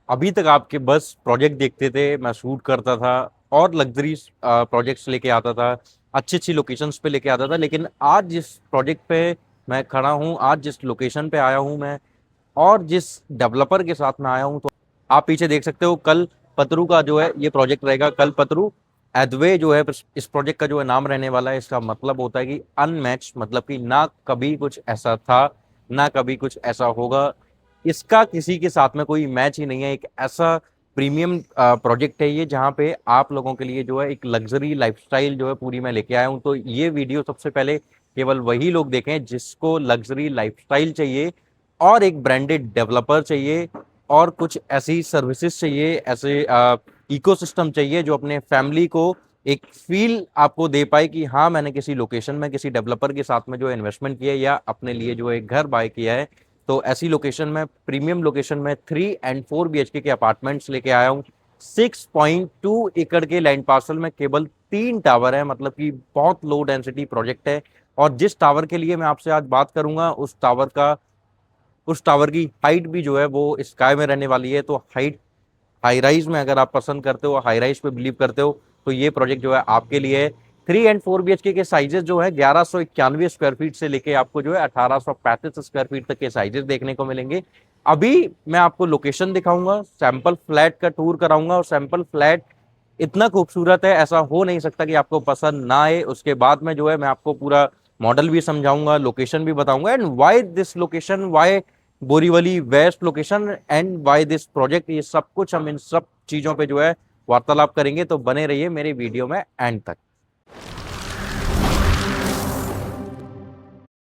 अभी तक आपके बस प्रोजेक्ट देखते थे, मैं शूट करता था और लग्जरी प्रोजेक्ट्स लेके आता था, अच्छी अच्छी लोकेशंस पे लेके आता था। लेकिन आज जिस प्रोजेक्ट पे मैं खड़ा हूँ, आज जिस लोकेशन पे आया हूँ मैं, और जिस डेवलपर के साथ में आया हूँ, तो आप पीछे देख सकते हो कल पतरू का जो है ये प्रोजेक्ट रहेगा। कल पतरू एदवे जो है इस प्रोजेक्ट का जो है नाम रहने वाला है। इसका मतलब होता है कि अनमैच, मतलब कि ना कभी कुछ ऐसा था, ना कभी कुछ ऐसा होगा। इसका किसी के साथ में कोई मैच ही नहीं है। एक ऐसा प्रीमियम प्रोजेक्ट है ये, जहाँ पे आप लोगों के लिए जो है एक लग्जरी लाइफस्टाइल जो है पूरी मैं लेके आया हूँ। तो ये वीडियो सबसे पहले केवल वही लोग देखें जिसको लग्जरी लाइफस्टाइल चाहिए और एक ब्रांडेड डेवलपर चाहिए और कुछ ऐसी सर्विसेज चाहिए, ऐसे इकोसिस्टम चाहिए जो अपने फैमिली को एक फील आपको दे पाए कि हाँ, मैंने किसी लोकेशन में किसी डेवलपर के साथ में जो इन्वेस्टमेंट किया है या अपने लिए जो है घर बाय किया है। तो ऐसी लोकेशन में, प्रीमियम लोकेशन में 3 एंड 4 BHK के अपार्टमेंट्स लेके आया हूँ। 6.2 एकड़ के लैंड पार्सल में केवल 3 टावर है, मतलब कि बहुत लो डेंसिटी प्रोजेक्ट है। और जिस टावर के लिए मैं आपसे आज बात करूंगा, उस टावर की हाइट भी जो है वो स्काई में रहने वाली है। तो हाइट, हाई राइज में अगर आप पसंद करते हो, हाई राइज पे बिलीव करते हो, तो ये प्रोजेक्ट जो है आपके लिए है। 3 एंड 4 BHK के साइजेस जो है 1191 स्क्वायर फीट से लेके आपको जो है 1835 स्क्वायर फीट तक के साइजेस देखने को मिलेंगे। अभी मैं आपको लोकेशन दिखाऊंगा, सैंपल फ्लैट का टूर कराऊंगा, और सैंपल फ्लैट इतना खूबसूरत है, ऐसा हो नहीं सकता कि आपको पसंद ना आए। उसके बाद में जो है मैं आपको पूरा मॉडल भी समझाऊंगा, लोकेशन भी बताऊंगा, and why this location, why Borivali west location, and why this project. ये सब कुछ हम इन सब चीजों पे जो है वार्तालाप करेंगे। तो बने रहिए मेरे वीडियो में एंड तक।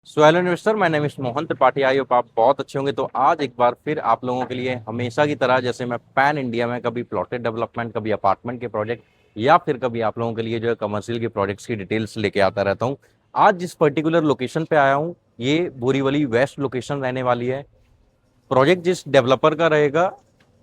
So hello investor, my name is Mohan Tripathi. I hope आप बहुत अच्छे होंगे। तो आज एक बार फिर आप लोगों के लिए हमेशा की तरह, जैसे मैं पैन इंडिया में कभी प्लॉटेड डेवलपमेंट, कभी अपार्टमेंट के प्रोजेक्ट, या फिर कभी आप लोगों के लिए जो है कमर्शियल के प्रोजेक्ट्स की डिटेल्स लेके आता रहता हूँ। आज जिस पर्टिकुलर लोकेशन पे आया हूँ, ये बोरीवली वेस्ट लोकेशन रहने वाली है। प्रोजेक्ट जिस डेवलपर का रहेगा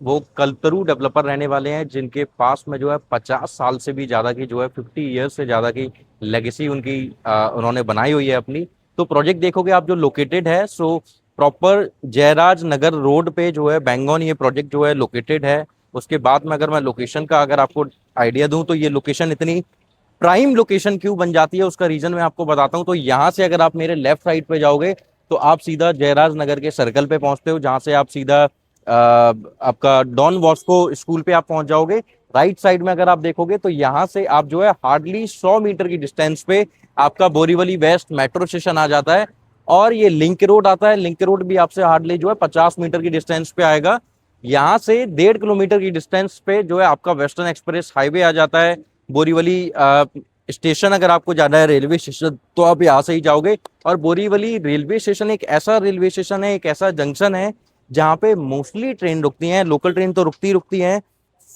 वो कल्तरू डेवलपर रहने वाले हैं, जिनके पास में जो है 50 साल से भी ज्यादा की जो है 50 ईयर्स से ज्यादा की लेगेसी उनकी उन्होंने बनाई हुई है अपनी। तो प्रोजेक्ट देखोगे आप जो लोकेटेड है, सो प्रॉपर जयराज नगर रोड पे जो है बैंगन ये प्रोजेक्ट जो है लोकेटेड है। उसके बाद में अगर मैं लोकेशन का अगर आपको आइडिया दूं, तो ये लोकेशन इतनी प्राइम लोकेशन क्यों बन जाती है उसका रीजन मैं आपको बताता हूँ। तो यहाँ से अगर आप मेरे लेफ्ट साइड पे जाओगे, तो आप सीधा जयराज नगर के सर्कल पे पहुंचते हो, जहां से आप सीधा आपका डॉन बॉस्को स्कूल पे आप पहुंच जाओगे। राइट साइड में अगर आप देखोगे, तो यहाँ से आप जो है हार्डली 100 मीटर की डिस्टेंस पे आपका बोरीवली वेस्ट मेट्रो स्टेशन आ जाता है। और ये लिंक रोड आता है। लिंक रोड भी आपसे हार्डली जो है 50 मीटर की डिस्टेंस पे आएगा। यहाँ से 1.5 किलोमीटर की डिस्टेंस पे जो है आपका वेस्टर्न एक्सप्रेस हाईवे आ जाता है। बोरीवली स्टेशन अगर आपको जाना है, रेलवे स्टेशन, तो आप यहाँ से ही जाओगे। और बोरीवली रेलवे स्टेशन एक ऐसा रेलवे स्टेशन है, एक ऐसा जंक्शन है जहाँ पे मोस्टली ट्रेन रुकती हैं। लोकल ट्रेन तो रुकती हैं,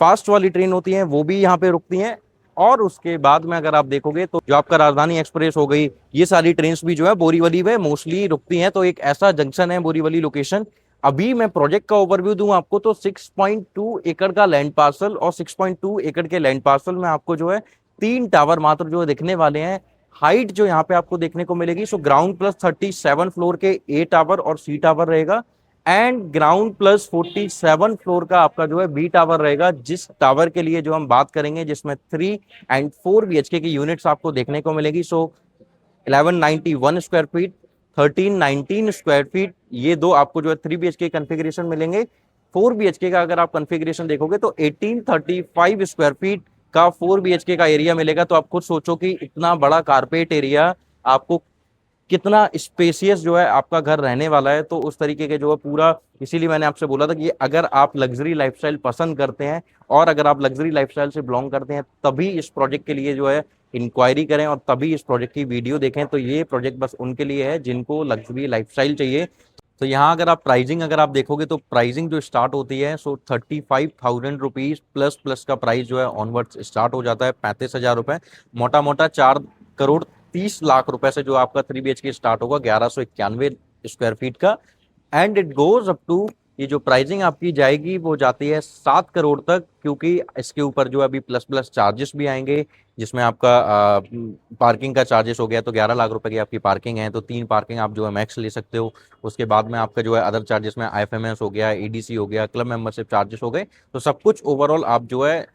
फास्ट वाली ट्रेन होती हैं वो भी यहाँ पे रुकती हैं। और उसके बाद में अगर आप देखोगे, तो जो आपका राजधानी एक्सप्रेस हो गई, ये सारी ट्रेन भी जो है बोरीवली में मोस्टली रुकती हैं। तो एक ऐसा जंक्शन है बोरीवली लोकेशन। अभी मैं प्रोजेक्ट का ओवरव्यू दूं आपको, तो 6.2 एकड़ का लैंड पार्सल, और 6.2 एकड़ के लैंड पार्सल में आपको जो है 3 टावर मात्र जो दिखने वाले हैं। हाइट जो यहाँ पे आपको देखने को मिलेगी, सो ग्राउंड प्लस 37 फ्लोर के A टावर और C टावर रहेगा, एंड ग्राउंड प्लस 47 फ्लोर का आपका जो है B टावर रहेगा। जिस टावर के लिए जो हम बात करेंगे, जिसमें 3 एंड 4 BHK की यूनिट्स आपको देखने को मिलेगी। सो 1191 स्क्वायर फीट, 1319 स्क्वायर फीट, ये दो आपको जो है 3 BHK कन्फिग्रेशन मिलेंगे। 4 BHK का अगर आप कन्फिग्रेशन देखोगे, तो 1835 स्क्वायर फीट का 4 BHK का एरिया मिलेगा। तो आप खुद सोचो कि इतना बड़ा कारपेट एरिया आपको कितना स्पेसियस जो है आपका घर रहने वाला है। तो उस तरीके के जो है पूरा, इसीलिए मैंने आपसे बोला था कि अगर आप लग्जरी लाइफस्टाइल पसंद करते हैं, और अगर आप लग्जरी लाइफस्टाइल से बिलोंग करते हैं, तभी इस प्रोजेक्ट के लिए जो है इंक्वायरी करें और तभी इस प्रोजेक्ट की वीडियो देखें। तो ये प्रोजेक्ट बस उनके लिए है जिनको लग्जरी लाइफस्टाइल चाहिए। तो यहाँ अगर आप प्राइसिंग अगर आप देखोगे, तो प्राइसिंग जो स्टार्ट होती है, सो 35,000 रुपीज प्लस प्लस का प्राइस जो है ऑनवर्ड्स स्टार्ट हो जाता है, 35,000 रुपए। मोटा मोटा 4 करोड़ 30 लाख रुपए से जो आपका 3 BHK स्टार्ट होगा, 1191 स्क्वायर फीट का। And it goes up to ये जो प्राइसिंग आपकी जाएगी वो जाती है 7 करोड़ तक, क्योंकि इसके ऊपर जो अभी प्लस प्लस चार्जेस भी आएंगे, जिसमें आपका पार्किंग का चार्जेस हो गया तो 11 लाख रुपए की आपकी पार्किंग है, तो 3 पार्किंग आप जो है मैक्स ले सकते हो। उसके बाद में आपका जो है अदर चार्जेस में IFMS हो गया, EDC हो गया, क्लब मेंबरशिप चार्जेस हो गए, तो सब कुछ ओवरऑल आप जो है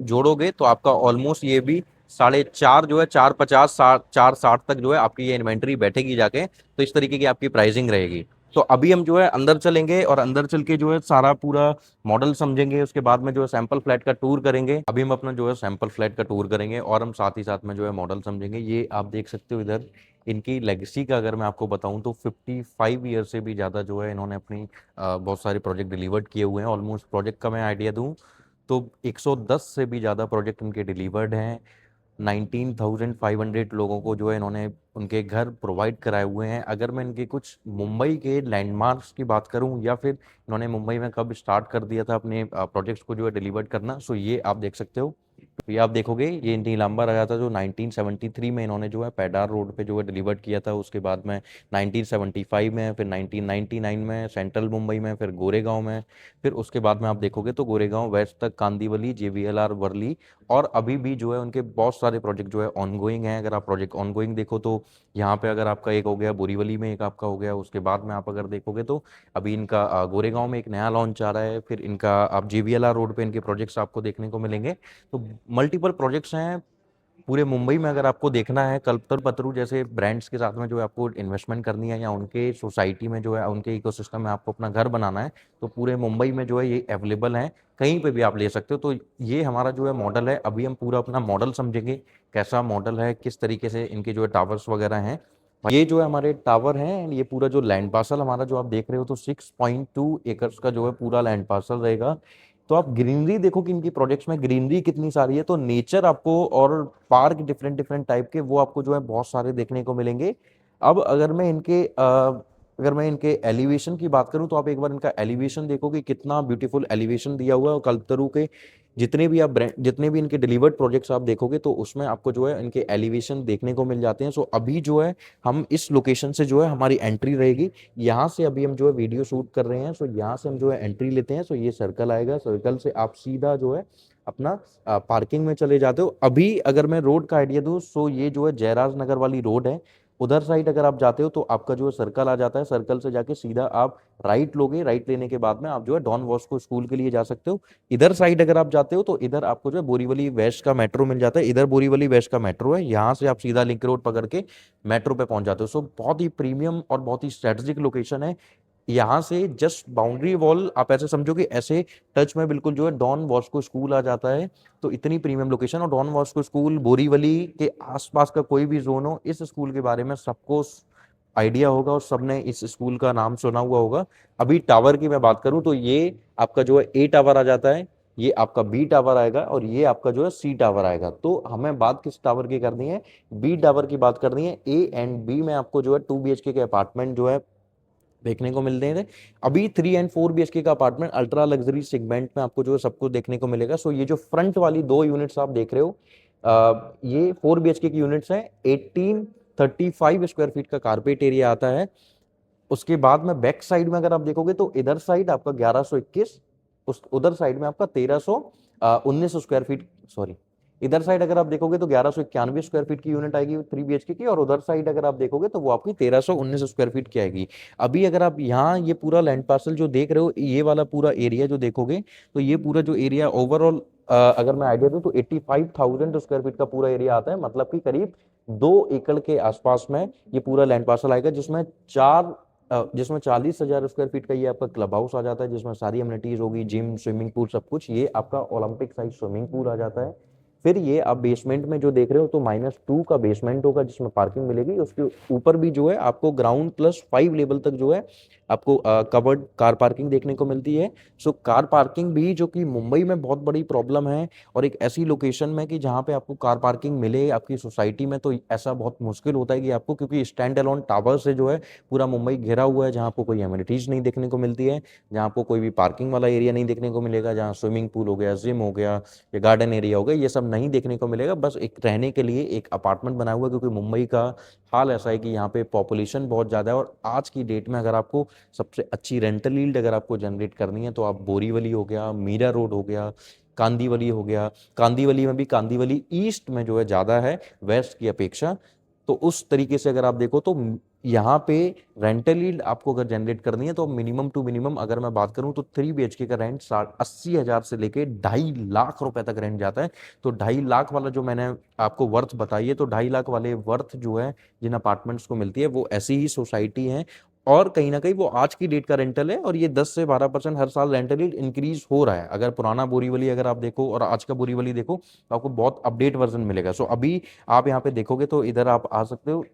जोड़ोगे तो आपका ऑलमोस्ट ये भी 4.5 जो है 4.50 4.60 तक जो है आपकी ये इन्वेंट्री बैठेगी जाके। तो इस तरीके की आपकी प्राइसिंग रहेगी। तो अभी हम जो है अंदर चलेंगे और अंदर चल के जो है सारा पूरा मॉडल समझेंगे, उसके बाद में जो है सैंपल फ्लैट का टूर करेंगे। अभी हम अपना जो है सैंपल फ्लैट का टूर करेंगे और हम साथ ही साथ में जो है मॉडल समझेंगे। ये आप देख सकते हो इधर इनकी लेगेसी का अगर मैं आपको बताऊं तो 55 ईयर से भी ज़्यादा जो है इन्होंने अपनी बहुत सारे प्रोजेक्ट डिलीवर्ड किए हुए हैं। ऑलमोस्ट प्रोजेक्ट का मैं आइडिया दूं तो 110 से भी ज़्यादा प्रोजेक्ट इनके डिलीवर्ड हैं। 19,500 लोगों को जो है इन्होंने उनके घर प्रोवाइड कराए हुए हैं। अगर मैं इनके कुछ मुंबई के लैंडमार्क्स की बात करूं या फिर इन्होंने मुंबई में कब स्टार्ट कर दिया था अपने प्रोजेक्ट्स को जो है डिलीवर्ड करना, सो ये आप देख सकते हो। तो ये आप देखोगे ये नीलांबर आया था जो 1973 में इन्होंने जो है पैडार रोड पे जो है डिलीवर्ड किया था। उसके बाद में 1975 में, फिर 1999 में सेंट्रल मुंबई में, फिर गोरेगांव में, फिर उसके बाद में आप देखोगे तो गोरेगांव वेस्ट तक, कांदीवली, JVLR वर्ली, और अभी भी जो है उनके बहुत सारे प्रोजेक्ट जो है ऑनगोइंग हैं। अगर आप प्रोजेक्ट ऑनगोइंग देखो तो यहाँ पे अगर आपका एक हो गया बोरीवली में, एक आपका हो गया, उसके बाद में आप अगर देखोगे तो अभी इनका गोरेगांव में एक नया लॉन्च आ रहा है, फिर इनका आप JVLR रोड पे इनके प्रोजेक्ट्स आपको देखने को मिलेंगे। तो मल्टीपल प्रोजेक्ट्स हैं पूरे मुंबई में। अगर आपको देखना है कल्पतरू पतरू जैसे ब्रांड्स के साथ में जो है आपको इन्वेस्टमेंट करनी है या उनके सोसाइटी में जो है उनके इकोसिस्टम में आपको अपना घर बनाना है, तो पूरे मुंबई में जो है ये अवेलेबल है, कहीं पे भी आप ले सकते हो। तो ये हमारा जो है मॉडल है। अभी हम पूरा अपना मॉडल समझेंगे, कैसा मॉडल है, किस तरीके से इनके जो है टावर्स वगैरह हैं। ये जो है हमारे टावर हैं, ये पूरा जो लैंड पार्सल हमारा जो आप देख रहे हो तो 6.2 एकर्स का जो है पूरा लैंड पार्सल रहेगा। तो आप ग्रीनरी देखो कि इनकी प्रोजेक्ट्स में ग्रीनरी कितनी सारी है, तो नेचर आपको और पार्क डिफरेंट डिफरेंट टाइप के वो आपको जो है बहुत सारे देखने को मिलेंगे। अब अगर मैं इनके एलिवेशन की बात करूं तो आप एक बार इनका एलिवेशन देखो कि कितना ब्यूटीफुल एलिवेशन दिया हुआ है। और कल्पतरू के जितने भी इनके डिलीवर्ड प्रोजेक्ट्स आप देखोगे तो उसमें आपको जो है इनके एलिवेशन देखने को मिल जाते हैं। सो अभी जो है हम इस लोकेशन से जो है हमारी एंट्री रहेगी, यहाँ से अभी हम जो है वीडियो शूट कर रहे हैं। सो यहाँ से हम जो है एंट्री लेते हैं। सो ये सर्कल आएगा, सर्कल से आप सीधा जो है अपना पार्किंग में चले जाते हो। अभी अगर मैं रोड का आइडिया दूं सो ये जो है जयराज नगर वाली रोड है, उधर साइड अगर आप जाते हो तो आपका जो है सर्कल आ जाता है। सर्कल से जाके सीधा आप राइट लोगे, राइट लेने के बाद में आप जो है डॉन बॉस्को स्कूल के लिए जा सकते हो। इधर साइड अगर आप जाते हो तो इधर आपको जो है बोरीवली वेस्ट का मेट्रो मिल जाता है। इधर बोरीवली वेस्ट का मेट्रो है, यहाँ से आप सीधा लिंक रोड पकड़ के मेट्रो पे पहुंच जाते हो। सो बहुत ही प्रीमियम और बहुत ही स्ट्रेटेजिक लोकेशन है। यहाँ से जस्ट बाउंड्री वॉल आप ऐसे समझो कि ऐसे टच में बिल्कुल जो है डॉन बॉस्को स्कूल आ जाता है। तो इतनी प्रीमियम लोकेशन। और डॉन बॉस्को स्कूल बोरीवली के आसपास का कोई भी जोन हो, इस स्कूल के बारे में सबको आइडिया होगा और सबने इस स्कूल का नाम सुना हुआ होगा। अभी टावर की मैं बात करूं तो ये आपका जो है A टावर आ जाता है, ये आपका B टावर आएगा और ये आपका जो है C टावर आएगा। तो हमें बात किस टावर की करनी है? B टावर की बात करनी है। A एंड B में आपको जो है 2 BHK के अपार्टमेंट जो है देखने को मिलते हैं। अभी 3 और 4 BHK का अपार्टमेंट अल्ट्रा लग्जरी सेगमेंट में आपको जो है सबको देखने को मिलेगा। सो ये जो फ्रंट वाली 2 यूनिट्स आप देख रहे हो, ये 4 BHK की यूनिट्स हैं। 1835 स्क्वायर फीट का कारपेट एरिया आता है। उसके बाद में बैक साइड में अगर आप देखोगे तो इधर साइड आपका 1121, उस उधर साइड में आपका 1319 स्क्वायर फीट, सॉरी, इधर साइड अगर आप देखोगे तो 1191 स्क्वायर फीट की यूनिट आएगी 3 BHK की, और उधर साइड अगर आप देखोगे तो वो आपकी 1319 स्क्वायर फीट की आएगी। अभी अगर आप यहाँ ये पूरा लैंड पार्सल जो देख रहे हो, ये वाला पूरा एरिया जो देखोगे तो ये पूरा जो एरिया ओवरऑल अगर मैं आइडिया दूं तो 85,000 स्क्वायर फीट का पूरा एरिया आता है। मतलब कि करीब 2 एकड़ के आसपास में ये पूरा लैंड पार्सल आएगा, जिसमें 40,000 स्क्वायर फीट का ये आपका क्लब हाउस आ जाता है, जिसमें सारी अम्यूनिटीज होगी, जिम, स्विमिंग पूल, सब कुछ। ये आपका ओलंपिक साइज स्विमिंग पूल आ जाता है। फिर ये आप बेसमेंट में जो देख रहे हो तो -2 का बेसमेंट होगा जिसमें पार्किंग मिलेगी। उसके ऊपर भी जो है आपको ग्राउंड +5 लेवल तक जो है आपको कवर्ड कार पार्किंग देखने को मिलती है। सो कार पार्किंग भी, जो कि मुंबई में बहुत बड़ी प्रॉब्लम है और एक ऐसी लोकेशन में कि जहाँ पे आपको कार पार्किंग मिले आपकी सोसाइटी में, तो ऐसा बहुत मुश्किल होता है कि आपको, क्योंकि स्टैंड अलोन टावर से जो है पूरा मुंबई घिरा हुआ है, जहाँ आपको कोई एमिनिटीज नहीं देखने को मिलती है, जहाँ आपको कोई भी पार्किंग वाला एरिया नहीं देखने को मिलेगा, जहाँ स्विमिंग पूल हो गया, जिम हो गया या गार्डन एरिया हो गया, ये सब नहीं देखने को मिलेगा, बस एक रहने के लिए एक अपार्टमेंट बना हुआ है, क्योंकि मुंबई का हाल ऐसा है कि यहाँ पे पॉपुलेशन बहुत ज़्यादा है। और आज की डेट में अगर आपको सबसे अच्छी रेंटल यील्ड अगर आपको जनरेट करनी है तो आप बोरीवली हो गया, मीरा रोड हो गया, कांदीवली हो गया, कांदीवली में भी कांदीवली ईस्ट में जो है ज़्यादा है वेस्ट की अपेक्षा। तो उस तरीके से अगर आप देखो तो यहाँ पे रेंटल यील्ड आपको अगर जनरेट करनी है तो मिनिमम टू मिनिमम अगर मैं बात करूँ तो 3 BHK का रेंट 80,000 से लेके 2.5 लाख रुपए तक रेंट जाता है। तो 2.5 लाख वाला जो मैंने आपको वर्थ बताई है, तो 2.5 लाख वाले वर्थ जो है जिन अपार्टमेंट्स को मिलती है वो ऐसी ही सोसाइटी है, और कहीं ना कहीं वो आज की डेट का रेंटल है, और ये 10 से 12% हर साल रेंटल यील्ड इंक्रीज हो रहा है। अगर पुराना बोरीवली अगर आप देखो और आज का बोरीवली देखो तो आपको बहुत अपडेट वर्जन मिलेगा। सो अभी आप यहाँ पे देखोगे तो इधर आप आ सकते हो,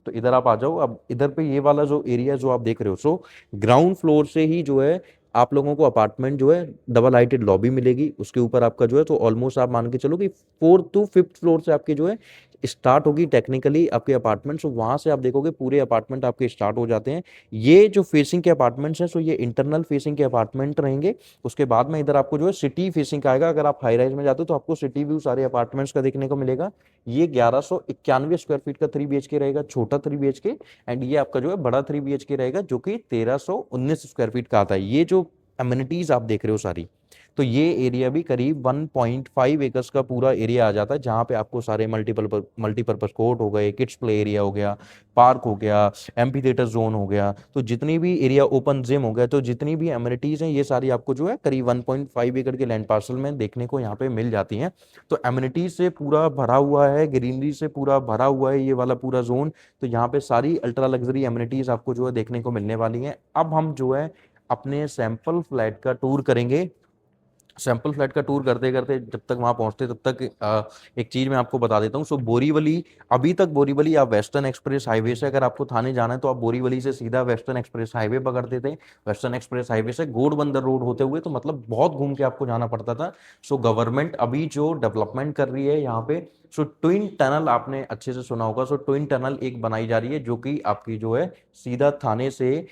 तो इधर आप आ जाओ। अब इधर पे ये वाला जो एरिया जो आप देख रहे हो, सो ग्राउंड फ्लोर से ही जो है आप लोगों को अपार्टमेंट जो है डबल हाइटेड लॉबी मिलेगी, उसके ऊपर आपका जो है तो ऑलमोस्ट आप मान के चलो कि 4th to 5th फ्लोर से आपके जो है स्टार्ट होगी टेक्निकली आपके अपार्टमेंट। सो वहां से आप देखोगे पूरे अपार्टमेंट आपके स्टार्ट हो जाते हैं। ये जो फेसिंग के अपार्टमेंट्स हैं, सो ये इंटरनल फेसिंग के अपार्टमेंट रहेंगे। उसके बाद में इधर आपको जो है सिटी फेसिंग का आएगा। अगर आप हाई राइज में जाते हो तो आपको सिटी व्यू सारे अपार्टमेंट्स का देखने को मिलेगा। ये 1191 स्क्वायर फीट का 3 BHK रहेगा, छोटा 3 BHK, एंड ये आपका जो है बड़ा 3 BHK रहेगा जो कि 1319 स्क्वायर फीट का आता है। ये जो अम्यूनिटीज आप देख रहे हो सारी, तो ये एरिया भी करीब 1.5 एकर्स का पूरा एरिया आ जाता है, जहाँ पे आपको सारे मल्टीपर्पज कोर्ट हो गए, किड्स प्ले एरिया हो गया, पार्क हो गया, एम्पी थिएटर जोन हो गया, तो जितनी भी एरिया, ओपन जिम हो गया, तो जितनी भी एमिनिटीज हैं ये सारी आपको जो है करीब 1.5 एकड़ के लैंड पार्सल में देखने को यहाँ पे मिल जाती हैं। तो एमिनिटीज से पूरा भरा हुआ है, ग्रीनरी से पूरा भरा हुआ है ये वाला पूरा जोन। तो यहाँ पे सारी अल्ट्रा लग्जरी एमिनिटीज आपको जो है देखने को मिलने वाली हैं। अब हम जो है अपने सैंपल फ्लैट का टूर करेंगे। सैंपल फ्लैट का टूर करते करते जब तक वहां पहुंचते तब तक एक चीज मैं आपको बता देता हूँ। सो बोरीवली, अभी तक बोरीवली आप वेस्टर्न एक्सप्रेस हाईवे से अगर आपको थाने जाना है तो आप बोरीवली से सीधा वेस्टर्न एक्सप्रेस हाईवे पकड़ते थे। वेस्टर्न एक्सप्रेस हाईवे से घोड़बंदर रोड होते हुए, तो मतलब बहुत घूम के आपको जाना पड़ता था। सो गवर्नमेंट अभी जो डेवलपमेंट कर रही है यहाँ पे, सो ट्विन टनल आपने अच्छे से सुना होगा। सो ट्विन टनल एक बनाई जा रही है जो कि आपकी जो है सीधा थाने से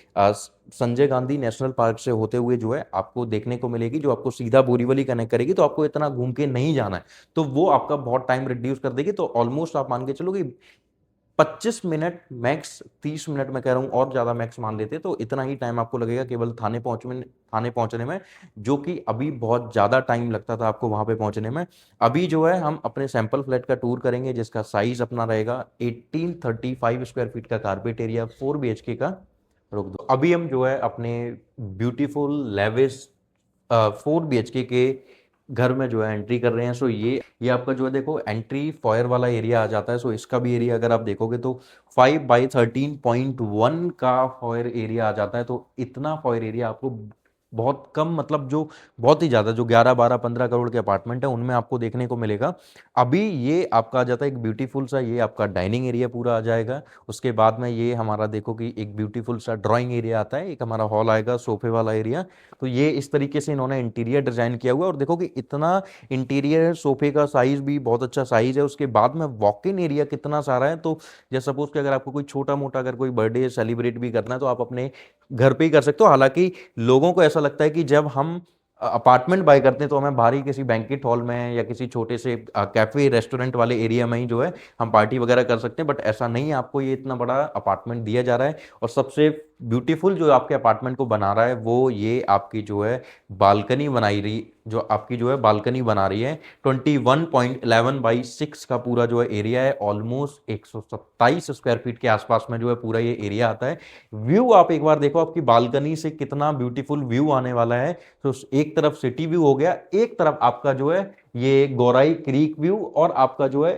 संजय गांधी नेशनल पार्क से होते हुए जो है आपको देखने को मिलेगी, जो आपको सीधा बोरीवली कनेक्ट करेगी। तो आपको इतना घूम के नहीं जाना है, तो वो आपका बहुत टाइम रिड्यूस कर देगी। तो ऑलमोस्ट आप मान के चलो कि 25 मिनट मैक्स, 30 मिनट में कह रहा हूँ, और ज्यादा मैक्स मान लेते तो इतना ही टाइम आपको लगेगा केवल थाने पहुंचने में, जो कि अभी बहुत ज्यादा टाइम लगता था आपको वहां पे पहुंचने में। अभी जो है हम अपने सैंपल फ्लैट का टूर करेंगे जिसका साइज अपना रहेगा 1835 स्क्वायर फीट का कारपेट एरिया, 4 BHK का। रोक दो, अभी हम जो है अपने ब्यूटीफुल लेविस 4 BHK के घर में जो है एंट्री कर रहे हैं। सो ये आपका जो है देखो एंट्री फॉयर वाला एरिया आ जाता है। सो इसका भी एरिया अगर आप देखोगे तो 5/13.1 का फॉयर एरिया आ जाता है। तो इतना फॉयर एरिया आपको बहुत कम, मतलब जो बहुत ही ज्यादा, जो 11, 12, 15 करोड़ के अपार्टमेंट है उनमें आपको देखने को मिलेगा। अभी ये आपका आ जाता है एक ब्यूटीफुल सा, ये आपका डाइनिंग एरिया पूरा आ जाएगा। उसके बाद में ये हमारा देखो कि एक ब्यूटीफुल सा ड्राइंग एरिया आता है, एक हमारा हॉल आएगा सोफे वाला एरिया। तो ये इस तरीके से इन्होंने इंटीरियर डिजाइन किया हुआ है, और देखो कि इतना इंटीरियर है, सोफे का साइज भी बहुत अच्छा साइज है। उसके बाद में वॉक इन एरिया कितना सारा है, तो जैसे सपोज कि अगर आपको कोई छोटा मोटा अगर कोई बर्थडे सेलिब्रेट भी करना है तो आप अपने घर पे ही कर सकते हो। हालांकि लोगों को ऐसा लगता है कि जब हम अपार्टमेंट बाय करते हैं तो हमें बाहर ही किसी बैंकेट हॉल में या किसी छोटे से कैफे रेस्टोरेंट वाले एरिया में ही जो है हम पार्टी वगैरह कर सकते हैं, बट ऐसा नहीं है। आपको ये इतना बड़ा अपार्टमेंट दिया जा रहा है, और सबसे ब्यूटीफुल जो आपके अपार्टमेंट को बना रहा है वो ये आपकी जो है बालकनी बनाई रही, जो आपकी जो है बालकनी बना रही है। 21.11/6 का पूरा जो है एरिया है, ऑलमोस्ट 127 स्क्वायर फीट के आसपास में जो है पूरा ये एरिया आता है। व्यू आप एक बार देखो आपकी बालकनी से कितना ब्यूटीफुल व्यू आने वाला है। तो एक तरफ सिटी व्यू हो गया, एक तरफ आपका जो है ये गौराई क्रीक व्यू, और आपका जो है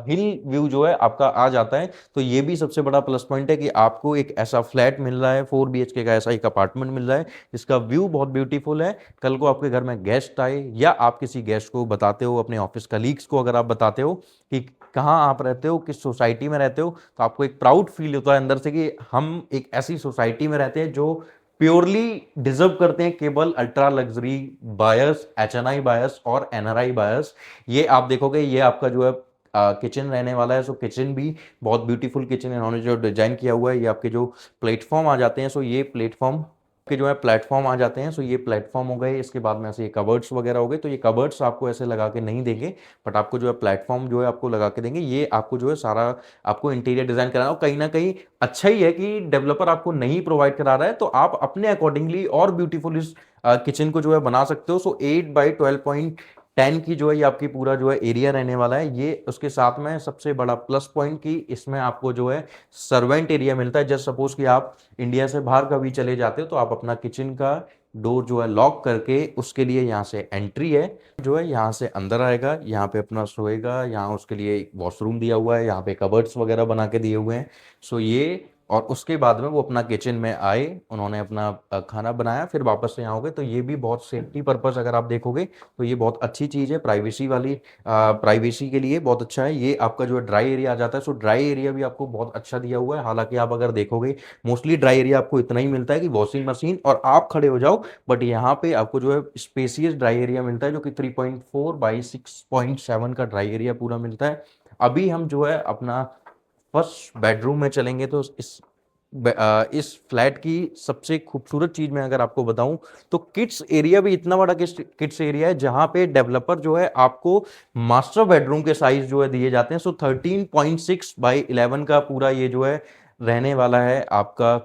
हिल व्यू जो है आपका आ जाता है। तो ये भी सबसे बड़ा प्लस पॉइंट है कि आपको एक ऐसा फ्लैट मिल रहा है, 4 BHK का ऐसा एक अपार्टमेंट मिल रहा है जिसका व्यू बहुत ब्यूटीफुल है। कल को आपके घर में गेस्ट आए, या आप किसी गेस्ट को बताते हो, अपने ऑफिस कलीग्स को अगर आप बताते हो कि कहाँ आप रहते हो, किस सोसाइटी में रहते हो, तो आपको एक प्राउड फील होता है अंदर से कि हम एक ऐसी सोसाइटी में रहते हैं जो प्योरली डिजर्व करते हैं केवल ultra luxury buyers, HNI buyers और NRI बायर्स। ये आप देखोगे ये आपका जो है किचन रहने वाला है। सो किचन भी बहुत ब्यूटीफुल किचन इन्होंने जो डिजाइन किया हुआ है। ये आपके जो प्लेटफॉर्म आ जाते हैं, सो ये प्लेटफॉर्म के जो है प्लेटफॉर्म आ जाते हैं। सो ये प्लेटफॉर्म हो गए, इसके बाद में ऐसे ये कबर्ड्स वगैरह हो गए। तो ये कबर्ड्स आपको ऐसे लगा के नहीं देंगे, बट आपको जो है प्लेटफॉर्म जो है आपको लगा के देंगे। ये आपको जो है सारा आपको इंटीरियर डिजाइन कराना, और कहीं ना कहीं अच्छा ही है कि डेवलपर आपको नहीं प्रोवाइड करा रहा है, तो आप अपने अकॉर्डिंगली और ब्यूटीफुल इस किचन को जो है बना सकते हो। सो 8x12.10 की जो है ये आपकी पूरा जो है एरिया रहने वाला है। ये उसके साथ में सबसे बड़ा प्लस पॉइंट की इसमें आपको जो है सर्वेंट एरिया मिलता है। जस्ट सपोज कि आप इंडिया से बाहर कभी चले जाते हो तो आप अपना किचन का डोर जो है लॉक करके उसके लिए यहाँ से एंट्री है, जो है यहाँ से अंदर आएगा, यहाँ पे अपना सोएगा। यहाँ उसके लिए एक वॉशरूम दिया हुआ है, यहाँ पे कबर्ड्स वगैरह बना के दिए हुए हैं। सो ये, और उसके बाद में वो अपना किचन में आए, उन्होंने अपना खाना बनाया, फिर वापस से यहाँ हो गए। तो ये भी बहुत सेफ्टी पर्पस अगर आप देखोगे तो ये बहुत अच्छी चीज़ है, प्राइवेसी वाली, प्राइवेसी के लिए बहुत अच्छा है। ये आपका जो है ड्राई एरिया आ जाता है। सो ड्राई एरिया भी आपको बहुत अच्छा दिया हुआ है। हालांकि आप अगर देखोगे मोस्टली ड्राई एरिया आपको इतना ही मिलता है कि वॉशिंग मशीन और आप खड़े हो जाओ, बट यहाँ पे आपको जो है स्पेसियस ड्राई एरिया मिलता है, जो कि 3.4x6.7 का ड्राई एरिया पूरा मिलता है। अभी हम जो है अपना फर्स्ट बेडरूम में चलेंगे। तो इस फ्लैट की सबसे खूबसूरत चीज मैं अगर आपको बताऊं तो किड्स एरिया भी इतना बड़ा किड्स एरिया है, जहां पे डेवलपर जो है आपको मास्टर बेडरूम के साइज जो है दिए जाते हैं। सो 13.6x11 का पूरा ये जो है रहने वाला है आपका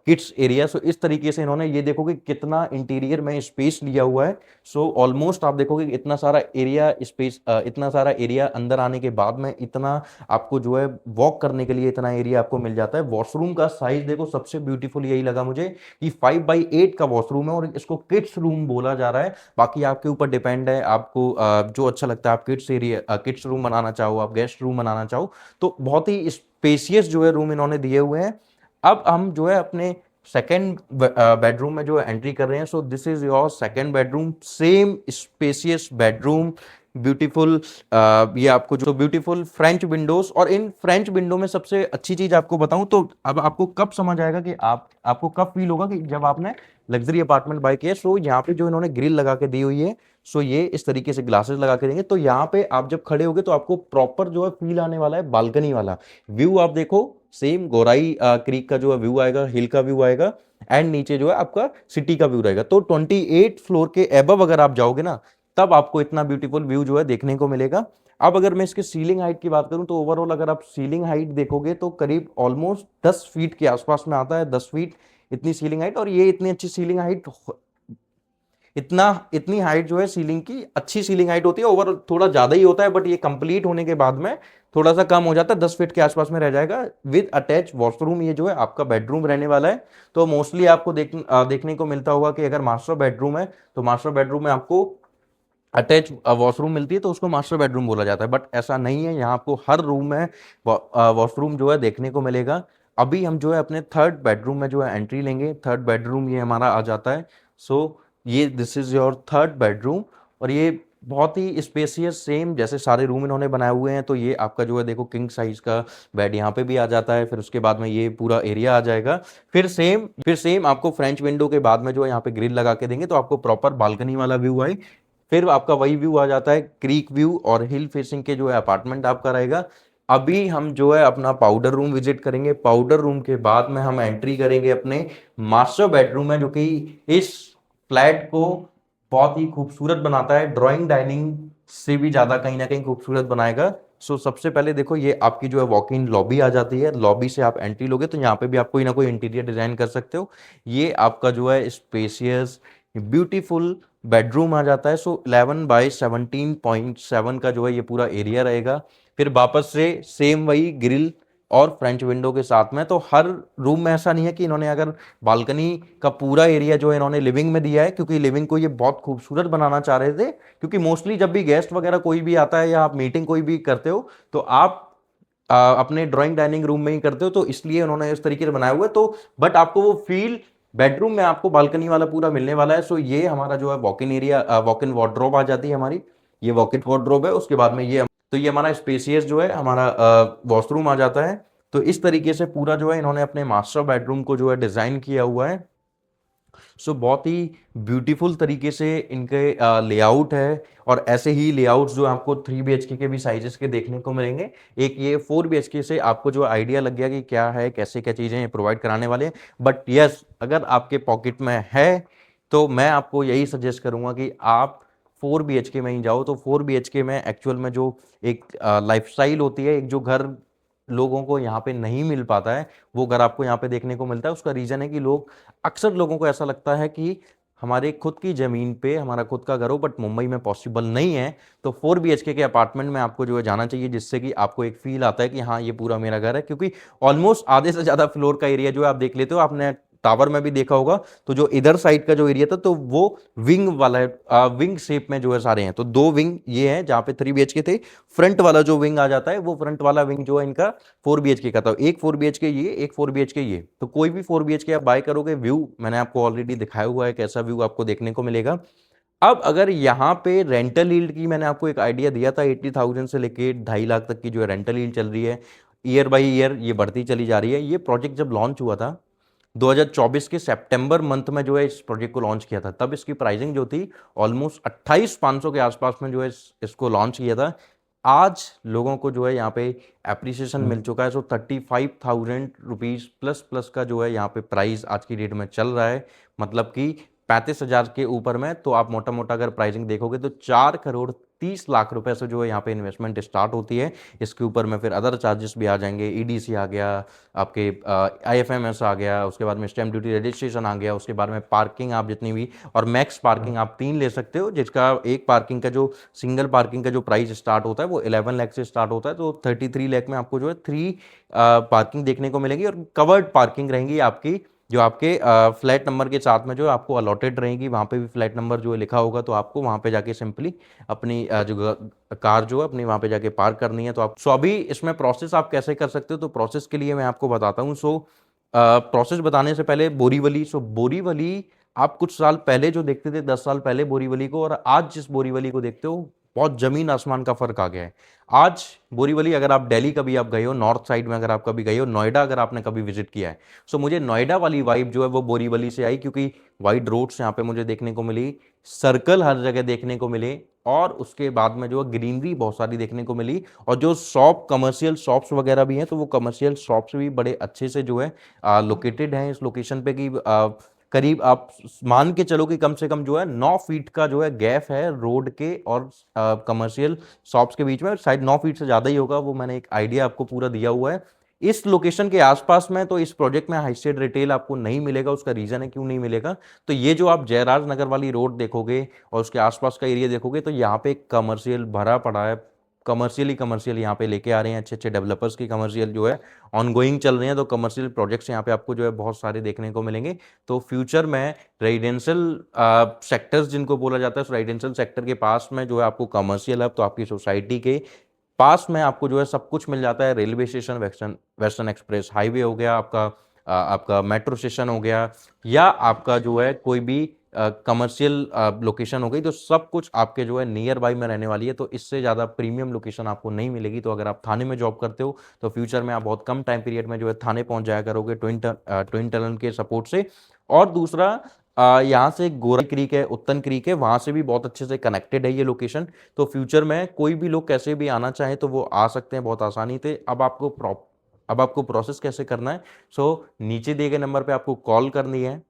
किड्स एरिया। सो इस तरीके से इन्होंने, ये देखोगे कितना इंटीरियर में स्पेस लिया हुआ है। सो ऑलमोस्ट आप देखोगे इतना सारा एरिया स्पेस, इतना सारा एरिया अंदर आने के बाद में इतना आपको जो है वॉक करने के लिए इतना एरिया आपको मिल जाता है। वॉशरूम का साइज देखो, सबसे ब्यूटीफुल यही लगा मुझे कि 5x8 का वॉशरूम है, और इसको किड्स रूम बोला जा रहा है। बाकी आपके ऊपर डिपेंड है, आपको जो अच्छा लगता है, आप किड्स एरिया किड्स रूम बनाना चाहो, आप गेस्ट रूम बनाना चाहो, तो बहुत ही स्पेसियस जो है रूम इन्होंने दिए हुए हैं। अब हम जो है अपने सेकेंड बेडरूम में जो है एंट्री कर रहे हैं। So this is your second bedroom, same spacious bedroom, beautiful, ये आपको जो ब्यूटीफुल फ्रेंच विंडोज। और इन फ्रेंच विंडो में सबसे अच्छी चीज आपको बताऊं तो अब आपको कब समझ आएगा कि आपको कब फील होगा कि जब आपने लग्जरी अपार्टमेंट बाय किया। सो यहाँ पे जो इन्होंने ग्रिल लगा के दी हुई है, सो ये इस तरीके से ग्लासेस लगा के देंगे, तो यहाँ पे आप जब खड़े होगे तो आपको प्रॉपर जो है फील आने वाला है बालकनी वाला व्यू। आप देखो सेम गोराई क्रीक का जो है व्यू आएगा, हिल का व्यू आएगा, एंड नीचे जो है आपका सिटी का व्यू रहेगा। तो 28 फ्लोर के एबव अगर आप जाओगे ना, तब आपको इतना ब्यूटीफुल व्यू जो है देखने को मिलेगा। अब अगर मैं इसके सीलिंग हाइट की बात करूं तो ओवरऑल अगर आप सीलिंग हाइट देखोगे तो करीब ऑलमोस्ट 10 फीट के आसपास में आता है, 10 फीट इतनी सीलिंग हाइट। और ये इतनी अच्छी सीलिंग हाइट, इतनी हाइट जो है सीलिंग की, अच्छी सीलिंग हाइट होती है। ओवर थोड़ा ज्यादा ही होता है, बट ये कंप्लीट होने के बाद में थोड़ा सा कम हो जाता है, 10 फीट के आसपास में रह जाएगा विद अटैच वॉशरूम। ये जो है आपका बेडरूम रहने वाला है। तो मोस्टली आपको देखने को मिलता होगा कि अगर मास्टर बेडरूम है तो मास्टर बेडरूम में आपको अटैच वॉशरूम मिलती है, तो उसको मास्टर बेडरूम बोला जाता है। बट ऐसा नहीं है, यहाँ आपको हर रूम में वॉशरूम जो है देखने को मिलेगा। अभी हम जो है अपने थर्ड बेडरूम में जो है एंट्री लेंगे। थर्ड बेडरूम ये हमारा आ जाता है। सो ये this is your third bedroom, और ये बहुत ही स्पेसियस, सेम जैसे सारे रूम इन्होंने बनाए हुए हैं। तो ये आपका जो है देखो किंग साइज का बेड यहाँ पे भी आ जाता है। फिर उसके बाद में ये पूरा एरिया आ जाएगा। फिर सेम आपको फ्रेंच विंडो के बाद में जो है यहाँ पे ग्रिल लगा के देंगे, तो आपको प्रॉपर बालकनी वाला व्यू आए। फिर आपका वही व्यू आ जाता है क्रीक व्यू, और हिल फेसिंग के जो है अपार्टमेंट आपका रहेगा। अभी हम जो है अपना पाउडर रूम विजिट करेंगे। पाउडर रूम के बाद में हम एंट्री करेंगे अपने मास्टर बेडरूम में, जो कि इस फ्लैट को बहुत ही खूबसूरत बनाता है, ड्राइंग डाइनिंग से भी ज्यादा कहीं ना कहीं खूबसूरत बनाएगा। सो सबसे पहले देखो ये आपकी जो है वॉक इन लॉबी आ जाती है। लॉबी से आप एंट्री लोगे तो यहाँ पे भी आप कोई ना कोई इंटीरियर डिजाइन कर सकते हो। ये आपका जो है स्पेसियस ब्यूटीफुल बेडरूम आ जाता है। सो 11x17.7 का जो है ये पूरा एरिया रहेगा। फिर वापस से सेम वही ग्रिल और फ्रेंच विंडो के साथ में। तो हर रूम में ऐसा नहीं है कि इन्होंने अगर बालकनी का पूरा एरिया जो है इन्होंने लिविंग में दिया है, क्योंकि लिविंग को ये बहुत खूबसूरत बनाना चाह रहे थे। क्योंकि मोस्टली जब भी गेस्ट वगैरह कोई भी आता है या आप मीटिंग कोई भी करते हो तो आप अपने ड्राइंग डाइनिंग रूम में ही करते हो, तो इसलिए उन्होंने इस तरीके से बनाया हुआ है। तो बट आपको वो फील बेडरूम में आपको बालकनी वाला पूरा मिलने वाला है। सो ये हमारा जो है walk in area, walk in wardrobe आ जाती है हमारी। ये वॉक इन वार्डरोब है। उसके बाद में ये, तो ये हमारा स्पेसियस जो है हमारा वॉशरूम आ जाता है। तो इस तरीके से पूरा जो है इन्होंने अपने मास्टर बेडरूम को जो है डिजाइन किया हुआ है। बहुत ही ब्यूटीफुल तरीके से इनके लेआउट है, और ऐसे ही लेआउट्स जो आपको 3 BHK के भी साइजेस के देखने को मिलेंगे। एक ये 4 BHK से आपको जो आइडिया लग गया कि क्या है, कैसे क्या चीज़ें प्रोवाइड कराने वाले हैं। बट यस, अगर आपके पॉकेट में है तो मैं आपको यही सजेस्ट करूंगा कि आप 4 BHK में ही जाओ। तो 4 BHK में एक्चुअल में जो एक लाइफस्टाइल होती है, एक जो घर लोगों को यहाँ पे नहीं मिल पाता है, वो घर आपको यहाँ पे देखने को मिलता है। उसका रीजन है कि अक्सर लोगों को ऐसा लगता है कि हमारे खुद की जमीन पे हमारा खुद का घर हो, बट मुंबई में पॉसिबल नहीं है। तो 4 BHK के अपार्टमेंट में आपको जो है जाना चाहिए, जिससे कि आपको एक फील आता है कि हाँ ये पूरा मेरा घर है। क्योंकि ऑलमोस्ट आधे से ज्यादा फ्लोर का एरिया जो है आप देख लेते हो, आपने टावर में भी देखा होगा, तो जो इधर साइड का जो एरिया था तो वो विंग वाला है, विंग शेप में जो है सारे हैं। तो 2 विंग ये है जहां पे 3 BHK थे। फ्रंट वाला जो विंग आ जाता है, वो फ्रंट वाला विंग जो है इनका 4 BHK का था। एक 4 BHK ये, एक 4 BHK ये। तो कोई भी 4 BHK आप बाय करोगे, व्यू मैंने आपको ऑलरेडी दिखाया हुआ है कैसा व्यू आपको देखने को मिलेगा। अब अगर यहाँ पे रेंटल यील्ड की मैंने आपको एक आइडिया दिया था, 80,000 से लेके 2.5 लाख तक की जो है रेंटल यील्ड चल रही है। ईयर बाय ईयर ये बढ़ती चली जा रही है। ये प्रोजेक्ट जब लॉन्च हुआ था 2024 के सितंबर मंथ में जो है इस प्रोजेक्ट को लॉन्च किया था, तब इसकी प्राइसिंग जो थी ऑलमोस्ट 28,500 के आसपास में जो है इसको लॉन्च किया था। आज लोगों को जो है यहाँ पे एप्रिसिएशन मिल चुका है। 35,000 रुपीज प्लस प्लस का जो है यहाँ पे प्राइस आज की डेट में चल रहा है। मतलब कि 35,000 के ऊपर में, तो आप मोटा मोटा अगर प्राइसिंग देखोगे तो 4 करोड़ 30 लाख रुपए से जो है यहाँ पे इन्वेस्टमेंट स्टार्ट होती है। इसके ऊपर में फिर अदर चार्जेस भी आ जाएंगे, ईडीसी आ गया, आपके आईएफएमएस आ गया, उसके बाद में स्टैम्प ड्यूटी रजिस्ट्रेशन आ गया, उसके बाद में पार्किंग आप जितनी भी, और मैक्स पार्किंग आप 3 ले सकते हो, जिसका एक पार्किंग का जो सिंगल पार्किंग का जो प्राइस स्टार्ट होता है वो 11 लाख से स्टार्ट होता है। तो 33 लाख में आपको जो है 3 पार्किंग देखने को मिलेगी, और कवर्ड पार्किंग रहेंगी आपकी, जो आपके फ्लैट नंबर के साथ में जो आपको अलॉटेड रहेगी। वहाँ पे भी फ्लैट नंबर जो है लिखा होगा, तो आपको वहाँ पे जाके सिंपली अपनी कार जो है अपनी वहाँ पे जाके पार्क करनी है। तो आप अभी इसमें प्रोसेस आप कैसे कर सकते हो, तो प्रोसेस के लिए मैं आपको बताता हूँ। प्रोसेस बताने से पहले बोरीवली, बोरीवली आप कुछ साल पहले जो देखते थे, 10 साल पहले बोरीवली को, और आज जिस बोरीवली को देखते हो, बहुत जमीन आसमान का फर्क आ गया है। आज बोरीवली, अगर आप दिल्ली कभी आप गए हो, नॉर्थ साइड में अगर आप कभी गए हो, नोएडा अगर आपने कभी विजिट किया है, मुझे नोएडा वाली वाइब जो है वो बोरीवली से आई, क्योंकि वाइड रोड्स यहाँ पे मुझे देखने को मिली, सर्कल हर जगह देखने को मिले, और उसके बाद में जो है ग्रीनरी बहुत सारी देखने को मिली। और जो शॉप, कमर्शियल शॉप्स वगैरह भी हैं, तो वो कमर्शियल शॉप्स भी बड़े अच्छे से जो है लोकेटेड हैं इस लोकेशन पे, कि करीब आप मान के चलो कि कम से कम जो है 9 फीट का जो है गैप है रोड के और कमर्शियल शॉप्स के बीच में। शायद 9 फीट से ज़्यादा ही होगा, वो मैंने एक आइडिया आपको पूरा दिया हुआ है। इस लोकेशन के आसपास में तो इस प्रोजेक्ट में हाई स्ट्रीट रिटेल आपको नहीं मिलेगा। उसका रीजन है क्यों नहीं मिलेगा, तो ये जो आप जयराज नगर वाली रोड देखोगे और उसके आसपास का एरिया देखोगे, तो यहाँ पे कमर्शियल भरा पड़ा है। कमर्शियल यहाँ पे लेके आ रहे हैं अच्छे अच्छे डेवलपर्स की, कमर्शियल जो है ऑनगोइंग चल रहे हैं। तो कमर्शियल प्रोजेक्ट्स यहाँ पे आपको जो है बहुत सारे देखने को मिलेंगे। तो फ्यूचर में रेजिडेंशियल सेक्टर्स जिनको बोला जाता है, उस रेजिडेंशियल सेक्टर के पास में जो है आपको कमर्शियल हब, तो आपकी सोसाइटी के पास में आपको जो है सब कुछ मिल जाता है। Railway station, western western express highway हो गया आपका, आपका मेट्रो स्टेशन हो गया, या आपका जो है कोई भी कमर्शियल लोकेशन हो गई, तो सब कुछ आपके जो है नियर बाई में रहने वाली है। तो इससे ज़्यादा प्रीमियम लोकेशन आपको नहीं मिलेगी। तो अगर आप थाने में जॉब करते हो, तो फ्यूचर में आप बहुत कम टाइम पीरियड में जो है थाने पहुंच जाया करोगे ट्विन टनल के सपोर्ट से। और दूसरा, यहाँ से गोरा क्रीक है, उत्तन क्रीक है, वहाँ से भी बहुत अच्छे से कनेक्टेड है ये लोकेशन। तो फ्यूचर में कोई भी लोग कैसे भी आना चाहे तो वो आ सकते हैं बहुत आसानी से। अब आपको प्रोसेस कैसे करना है, नीचे दिए गए नंबर पे आपको कॉल करनी है।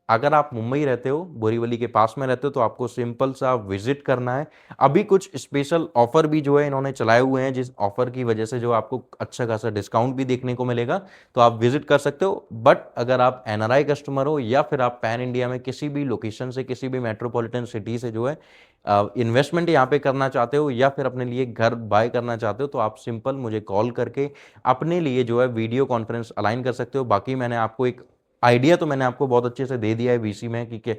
अगर आप मुंबई रहते हो, बोरीवली के पास में रहते हो, तो आपको सिंपल सा विजिट करना है। अभी कुछ स्पेशल ऑफर भी जो है इन्होंने चलाए हुए हैं, जिस ऑफर की वजह से जो आपको अच्छा खासा डिस्काउंट भी देखने को मिलेगा। तो आप विजिट कर सकते हो। बट अगर आप एनआरआई कस्टमर हो, या फिर आप पैन इंडिया में किसी भी लोकेशन से, किसी भी मेट्रोपॉलिटन सिटी से जो है इन्वेस्टमेंट यहाँ पे करना चाहते हो, या फिर अपने लिए घर बाय करना चाहते हो, तो आप सिंपल मुझे कॉल करके अपने लिए जो है वीडियो कॉन्फ्रेंस अलाइन कर सकते हो। बाकी मैंने आपको एक आइडिया तो मैंने आपको बहुत अच्छे से दे दिया है वीसी में, कि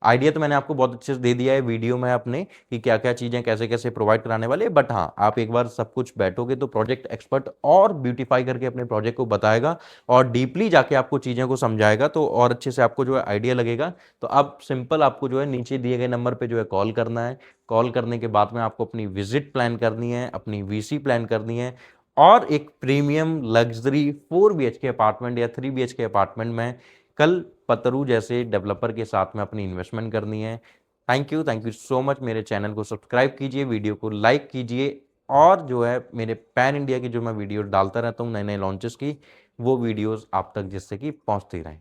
आइडिया तो मैंने आपको बहुत अच्छे से दे दिया है वीडियो में अपने, कि क्या क्या चीज़ें कैसे कैसे प्रोवाइड कराने वाले। बट हाँ, आप एक बार सब कुछ बैठोगे तो प्रोजेक्ट एक्सपर्ट और ब्यूटीफाई करके अपने प्रोजेक्ट को बताएगा और डीपली जाके आपको चीज़ों को समझाएगा, तो और अच्छे से आपको जो है आइडिया लगेगा। तो अब सिंपल आपको जो है नीचे दिए गए नंबर पर जो है कॉल करना है। कॉल करने के बाद में आपको अपनी विजिट प्लान करनी है, अपनी वीसी प्लान करनी है, और एक प्रीमियम लग्जरी 4 BHK अपार्टमेंट या 3 BHK अपार्टमेंट में कल पतरू जैसे डेवलपर के साथ में अपनी इन्वेस्टमेंट करनी है। Thank you so much. मेरे चैनल को सब्सक्राइब कीजिए, वीडियो को लाइक कीजिए, और जो है मेरे पैन इंडिया की जो मैं वीडियो डालता रहता हूँ नए नए लॉन्चेस की, वो वीडियोस आप तक जिससे कि पहुंचती रहें।